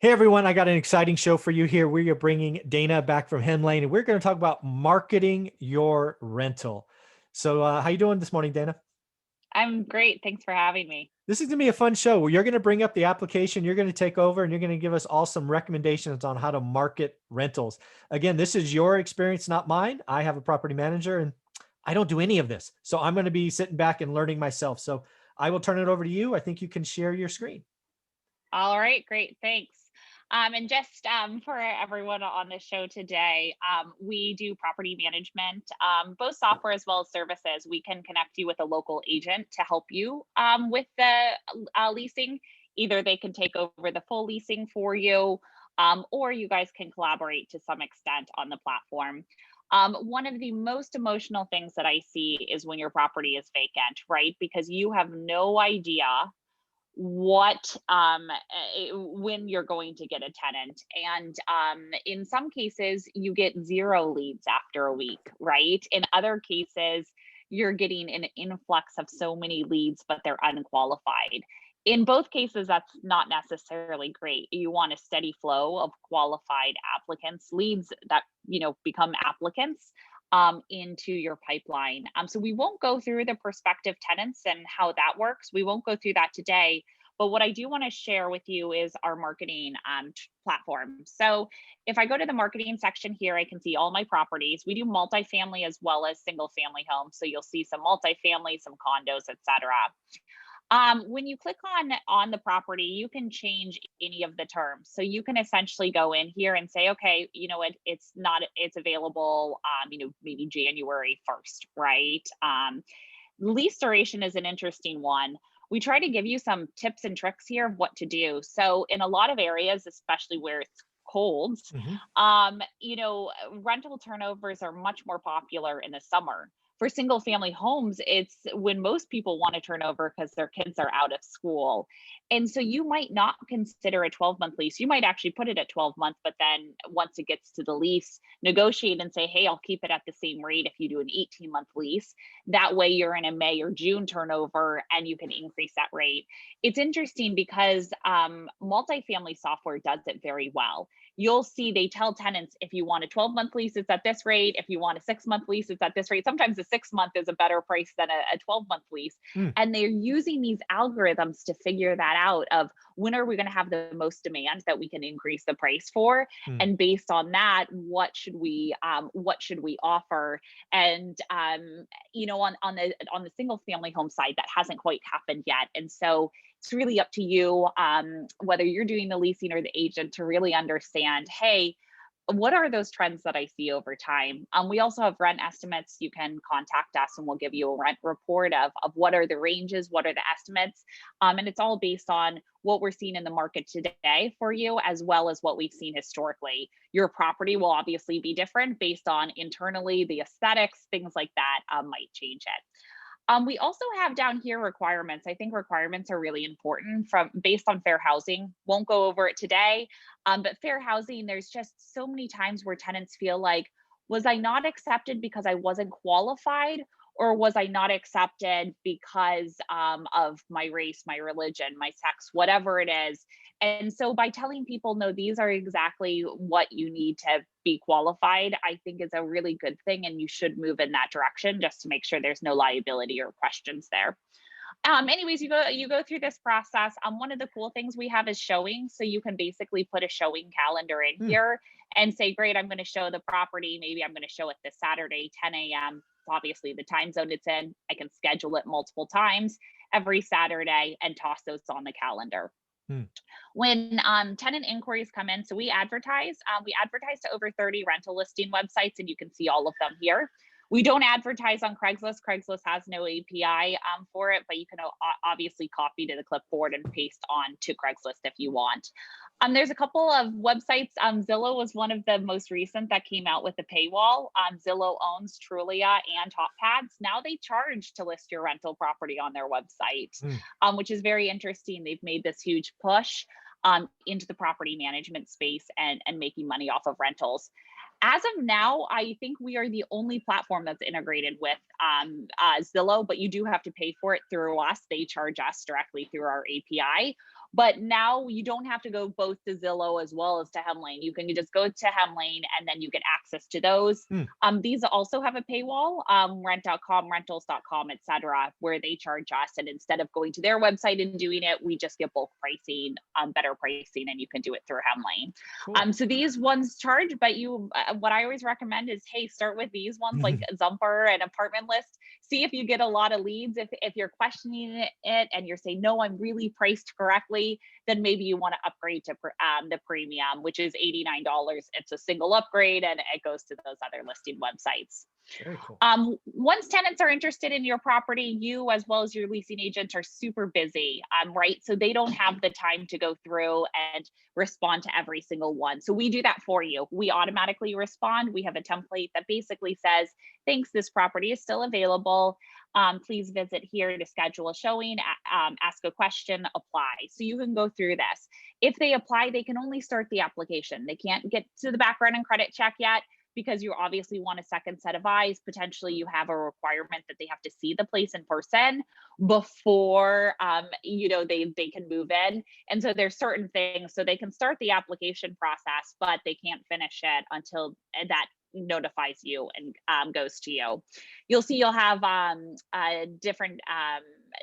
Hey everyone, I got an exciting show for you here. We are bringing Dana back from Hemlane, and we're going to talk about marketing your rental. So, how you doing this morning, Dana? I'm great. Thanks for having me. This is going to be a fun show where you're going to bring up the application, you're going to take over, and you're going to give us all some recommendations on how to market rentals. Again, this is your experience, not mine. I have a property manager, and I don't do any of this. So, I'm going to be sitting back and learning myself. So, I will turn it over to you. I think you can share your screen. All right, great. Thanks. And just for everyone on the show today, we do property management, both software as well as services. We can connect you with a local agent to help you with the leasing. Either they can take over the full leasing for you, or you guys can collaborate to some extent on the platform. One of the most emotional things that I see is when your property is vacant, right? Because you have no idea what when you're going to get a tenant, and in some cases you get zero leads after a week, right? In other cases you're getting an influx of so many leads but they're unqualified. In both cases that's not necessarily great. You want a steady flow of qualified applicants, leads that become applicants into your pipeline. So we won't go through the prospective tenants and how that works. We won't go through that today. But what I do want to share with you is our marketing platform. So if I go to the marketing section here, I can see all my properties. We do multifamily as well as single family homes. So you'll see some multifamily, some condos, etc. When you click on the property, you can change any of the terms. So you can essentially go in here and say, okay, it's available, maybe January 1st, right? Lease duration is an interesting one. We try to give you some tips and tricks here of what to do. So in a lot of areas, especially where it's cold, Mhm. rental turnovers are much more popular in the summer. For single family homes, it's when most people want to turn over because their kids are out of school. And so you might not consider a 12-month lease. You might actually put it at 12 months, but then once it gets to the lease, negotiate and say, hey, I'll keep it at the same rate if you do an 18-month lease. That way you're in a May or June turnover and you can increase that rate. It's interesting because multifamily software does it very well. You'll see they tell tenants, if you want a 12-month lease, it's at this rate. If you want a 6-month lease, it's at this rate. Sometimes a 6-month is a better price than a 12-month lease. Mm. And they're using these algorithms to figure that out of when are we going to have the most demand that we can increase the price for. Mm. And based on that, what should we offer? And on the single family home side, that hasn't quite happened yet. And so it's really up to you, whether you're doing the leasing or the agent, to really understand, hey, what are those trends that I see over time? We also have rent estimates. You can contact us and we'll give you a rent report of what are the ranges, what are the estimates. And it's all based on what we're seeing in the market today for you, as well as what we've seen historically. Your property will obviously be different based on internally, the aesthetics, things like that might change it. We also have down here requirements. I think requirements are really important from based on fair housing. Won't go over it today, but fair housing, there's just so many times where tenants feel like, was I not accepted because I wasn't qualified? Or was I not accepted because of my race, my religion, my sex, whatever it is? And so by telling people, no, these are exactly what you need to be qualified, I think is a really good thing. And you should move in that direction just to make sure there's no liability or questions there. Anyways, you go through this process. One of the cool things we have is showing. So you can basically put a showing calendar in Mm. here and say, great, I'm going to show the property. Maybe I'm going to show it this Saturday, 10 a.m. Obviously the time zone it's in. I can schedule it multiple times every Saturday and toss those on the calendar. Mm. When tenant inquiries come in, so we advertise to over 30 rental listing websites, and you can see all of them here. We don't advertise on Craigslist. Craigslist has no API for it, but you can obviously copy to the clipboard and paste on to Craigslist if you want. There's a couple of websites. Zillow was one of the most recent that came out with a paywall. Zillow owns Trulia and TopPads. Now they charge to list your rental property on their website, Mm. which is very interesting. They've made this huge push into the property management space and making money off of rentals. As of now, I think we are the only platform that's integrated with Zillow, but you do have to pay for it through us. They charge us directly through our API. But now you don't have to go both to Zillow as well as to Hemlane. You can just go to Hemlane and then you get access to those. Hmm. These also have a paywall, rent.com, rentals.com, etc., where they charge us. And instead of going to their website and doing it, we just get bulk pricing, better pricing, and you can do it through Hemlane. Cool. So these ones charge, but what I always recommend is, hey, start with these ones like Zumper and Apartment List. See if you get a lot of leads. If you're questioning it and you're saying, no, I'm really priced correctly, then maybe you want to upgrade to the premium, which is $89. It's a single upgrade and it goes to those other listing websites. Very cool. Once tenants are interested in your property, you as well as your leasing agent are super busy, right? So they don't have the time to go through and respond to every single one. So we do that for you. We automatically respond. We have a template that basically says, thanks, this property is still available. Please visit here to schedule a showing, ask a question, apply. So you can go through this. If they apply, they can only start the application. They can't get to the background and credit check yet, because you obviously want a second set of eyes. Potentially you have a requirement that they have to see the place in person before they can move in. And so there's certain things, so they can start the application process, but they can't finish it until that notifies you and goes to you. You'll have different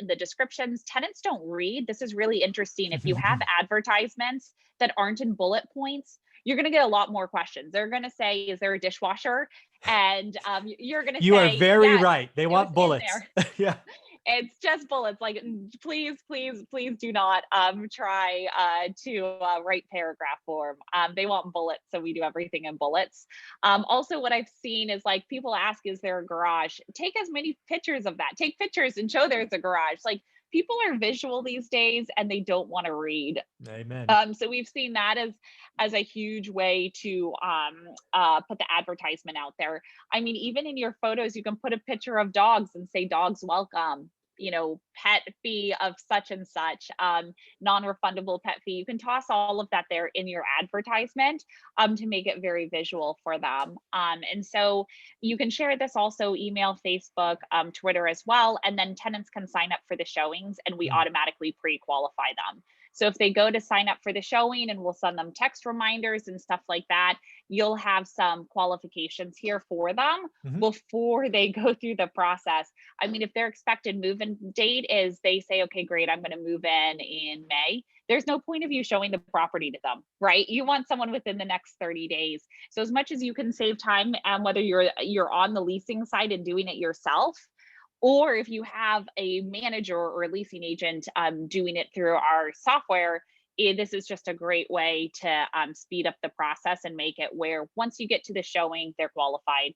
the descriptions. Tenants don't read. This is really interesting. If you have advertisements that aren't in bullet points, you're going to get a lot more questions. They're going to say, is there a dishwasher? And you're going to say, you are very yes, right. They want bullets. Yeah. It's just bullets. Like, please do not try to write paragraph form. They want bullets, so we do everything in bullets. Also, what I've seen is, like, people ask, is there a garage? Take as many pictures of that. Take pictures and show there's a garage. Like, people are visual these days and they don't want to read. Amen. So we've seen that as a huge way to put the advertisement out there. I mean, even in your photos, you can put a picture of dogs and say, dogs welcome, pet fee of such and such, non-refundable pet fee. You can toss all of that there in your advertisement to make it very visual for them. And so you can share this also email, Facebook, Twitter as well. And then tenants can sign up for the showings and we automatically pre-qualify them. So if they go to sign up for the showing, and we'll send them text reminders and stuff like that, you'll have some qualifications here for them before they go through the process. I mean, if their expected move-in date is, they say, okay, great, I'm going to move in May. There's no point of you showing the property to them, right? You want someone within the next 30 days. So as much as you can save time, whether you're on the leasing side and doing it yourself, or if you have a manager or a leasing agent doing it through our software, this is just a great way to speed up the process and make it where once you get to the showing, they're qualified.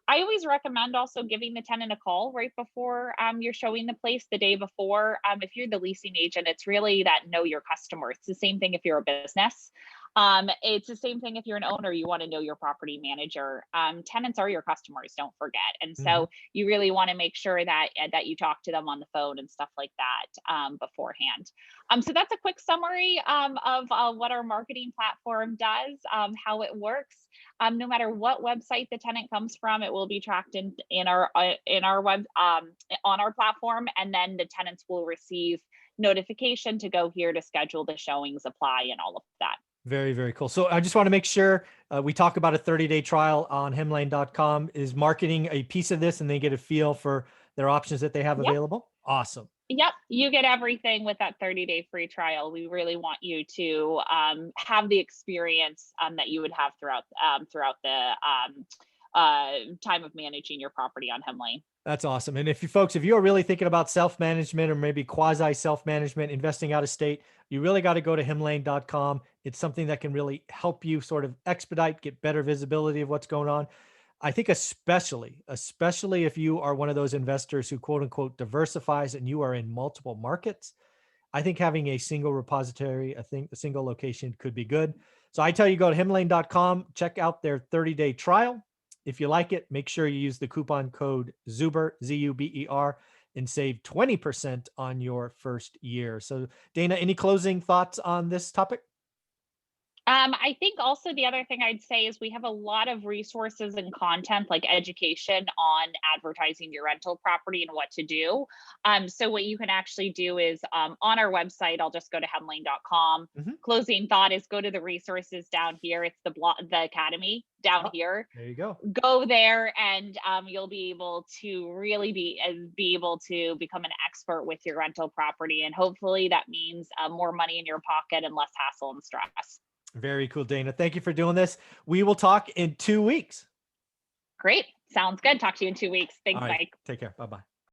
I always recommend also giving the tenant a call right before you're showing the place, the day before. If you're the leasing agent, it's really that know your customer. It's the same thing if you're a business. It's the same thing if you're an owner, you want to know your property manager. Tenants are your customers, don't forget. And so you really want to make sure that you talk to them on the phone and stuff like that beforehand. So that's a quick summary of what our marketing platform does, how it works. No matter what website the tenant comes from, it will be tracked in our web on our platform, and then the tenants will receive notification to go here to schedule the showings, apply, and all of that. Very, very cool. So I just want to make sure we talk about a 30-day trial on hemlane.com. Is marketing a piece of this and they get a feel for their options that they have available? Awesome. Yep, you get everything with that 30-day free trial. We really want you to have the experience that you would have throughout the time of managing your property on Hemlane. That's awesome. And if you are really thinking about self-management or maybe quasi self-management, investing out of state, you really got to go to hemlane.com. It's something that can really help you sort of expedite, get better visibility of what's going on. I think especially if you are one of those investors who quote unquote diversifies and you are in multiple markets, I think having a single repository, I think a single location could be good. So I tell you, go to hemlane.com, check out their 30-day trial. If you like it, make sure you use the coupon code ZUBER, Z-U-B-E-R, and save 20% on your first year. So Dana, any closing thoughts on this topic? I think also the other thing I'd say is we have a lot of resources and content like education on advertising your rental property and what to do. So what you can actually do is on our website, I'll just go to hemlane.com. Mhm. Closing thought is go to the resources down here. It's the academy down Oh, here. there you go. Go there and you'll be able to really be able to become an expert with your rental property, and hopefully that means more money in your pocket and less hassle and stress. Very cool, Dana. Thank you for doing this. We will talk in 2 weeks. Great. Sounds good. Talk to you in 2 weeks. All Thanks, right. Mike. Take care. Bye-bye.